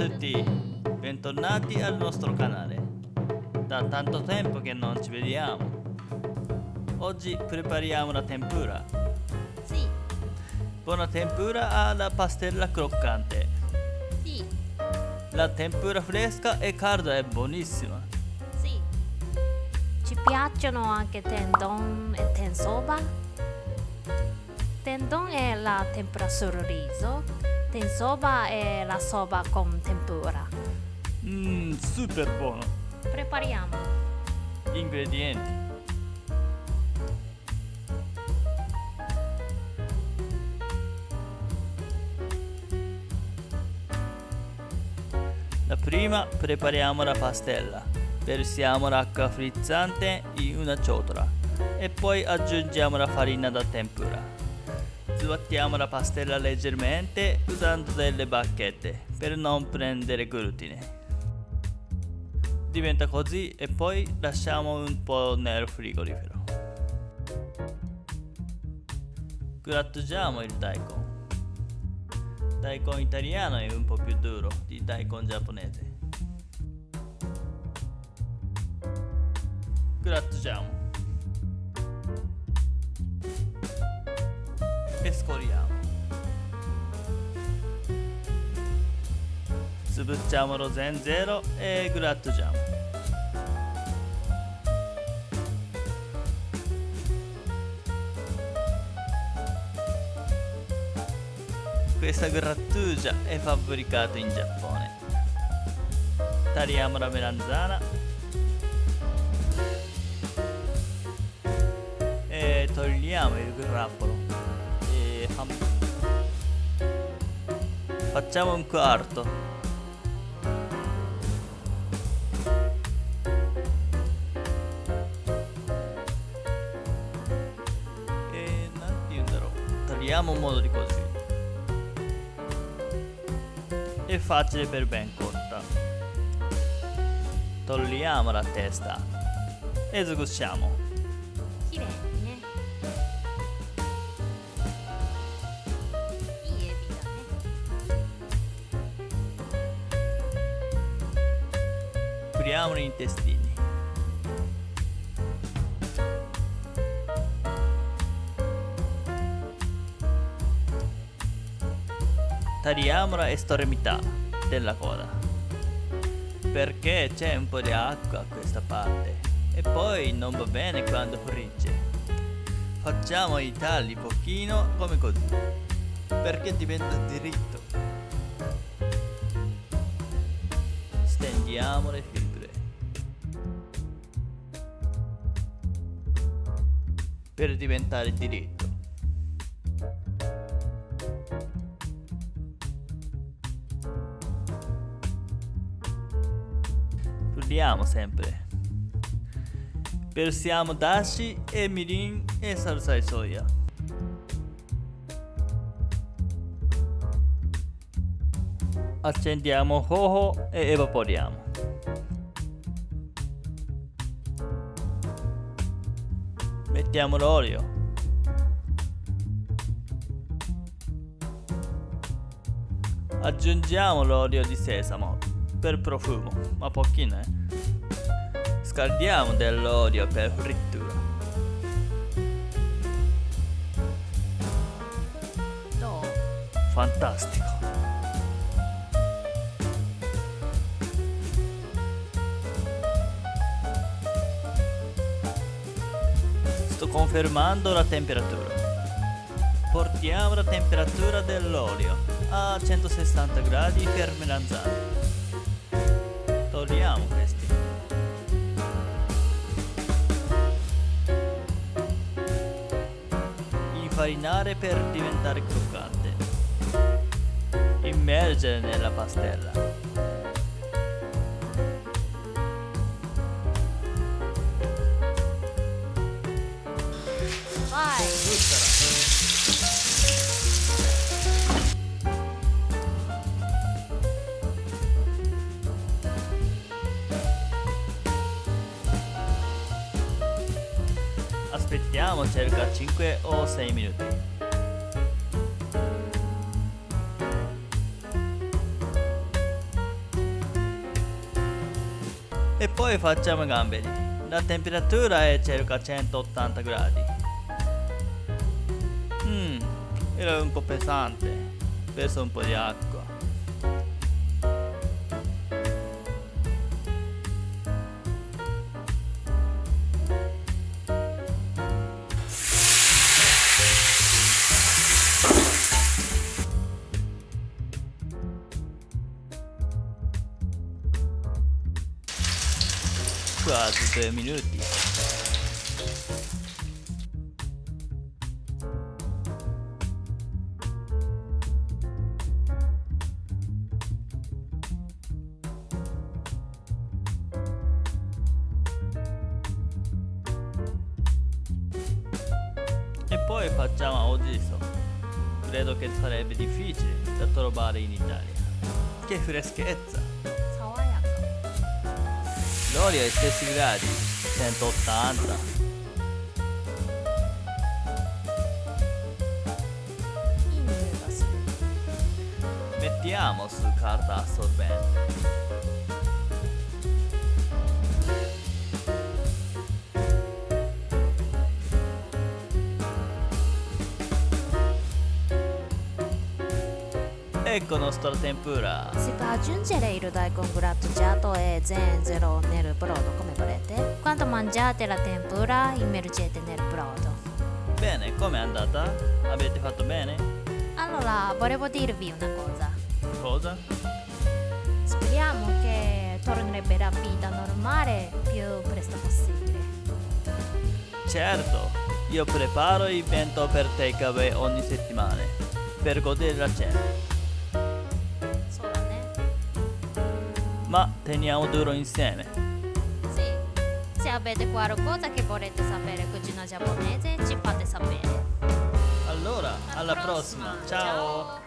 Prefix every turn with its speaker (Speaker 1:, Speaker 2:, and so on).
Speaker 1: tutti, bentornati al nostro canale. Da tanto tempo che non ci vediamo. Oggi prepariamo la tempura.
Speaker 2: Sì,
Speaker 1: Buona tempura alla pastella croccante.
Speaker 2: sì,
Speaker 1: La tempura fresca e calda è buonissima.
Speaker 2: sì. Ci piacciono anche tendon e tensoba? Tendon è la tempura sul riso, tensoba è la soba con tempura.
Speaker 1: Super buono.
Speaker 2: Prepariamo.
Speaker 1: Ingredienti: la prima, prepariamo la pastella. Versiamo l'acqua frizzante in una ciotola e poi aggiungiamo la farina da tempura. Sbattiamo la pastella leggermente usando delle bacchette per non prendere glutine. Diventa così e poi lasciamo un po' nel frigorifero. Grattugiamo il daikon. Daikon italiano è un po' più duro di daikon giapponese. Grattugiamo e scoliamo. Sbucciamo lo zenzero e grattugiamo. Questa grattugia è fabbricata in Giappone. Tagliamo la melanzana e togliamo il grappolo e facciamo un quarto. E tagliamo un modo di così. È facile per ben cotta. Togliamo la testa e sgusciamo.
Speaker 2: 綺麗にね。いいエビだね。
Speaker 1: Puliamo gli intestini. Tagliamo la estremità della coda perché c'è un po' di acqua a questa parte e poi non va bene quando frigge. Facciamo i tagli pochino come così perché diventa diritto. Stendiamo le fibre per diventare diritto. Puliamo sempre. Versiamo dashi e mirin e salsa di soia. Accendiamo hoho e evaporiamo. Mettiamo l'olio. Aggiungiamo l'olio di sesamo per profumo, ma pochino, Scaldiamo dell'olio per frittura.
Speaker 2: どう？
Speaker 1: Fantastico. Sto confermando la temperatura. Portiamo la temperatura dell'olio a 160 gradi per melanzane. Togliamo questi. Infarinare per diventare croccante. Immergere nella pastella.
Speaker 2: Vai!
Speaker 1: Buttala. Aspettiamo circa 5 o 6 minuti. Poi facciamo i gamberi. La temperatura è circa 180 gradi. Era un po' pesante. Verso un po' di acqua. Quasi 2 minuti. E poi facciamo Odiso. Credo che sarebbe difficile da trovare in Italia. Che freschezza!
Speaker 2: 爽やか。
Speaker 1: L'olio ai stessi gradi, 180.
Speaker 2: いい匂いがする。
Speaker 1: Mettiamo su carta assorbente. Ecco il nostro tempura.
Speaker 2: Si può aggiungere il daikon grattugiato e zenzero nel brodo come volete. Quando mangiate la tempura, immergete nel brodo.
Speaker 1: Bene, com'è andata? Avete fatto bene?
Speaker 2: Allora, volevo dirvi una cosa.
Speaker 1: Cosa?
Speaker 2: Speriamo che tornerebbe la vita normale più presto possibile.
Speaker 1: Certo, io preparo il bento per takeaway ogni settimana per godere la cena.
Speaker 2: そうだね。
Speaker 1: Ma teniamo duro insieme.
Speaker 2: Sì. Se avete qualcosa che volete sapere cucina giapponese, ci fate sapere.
Speaker 1: Allora, alla prossima. Ciao.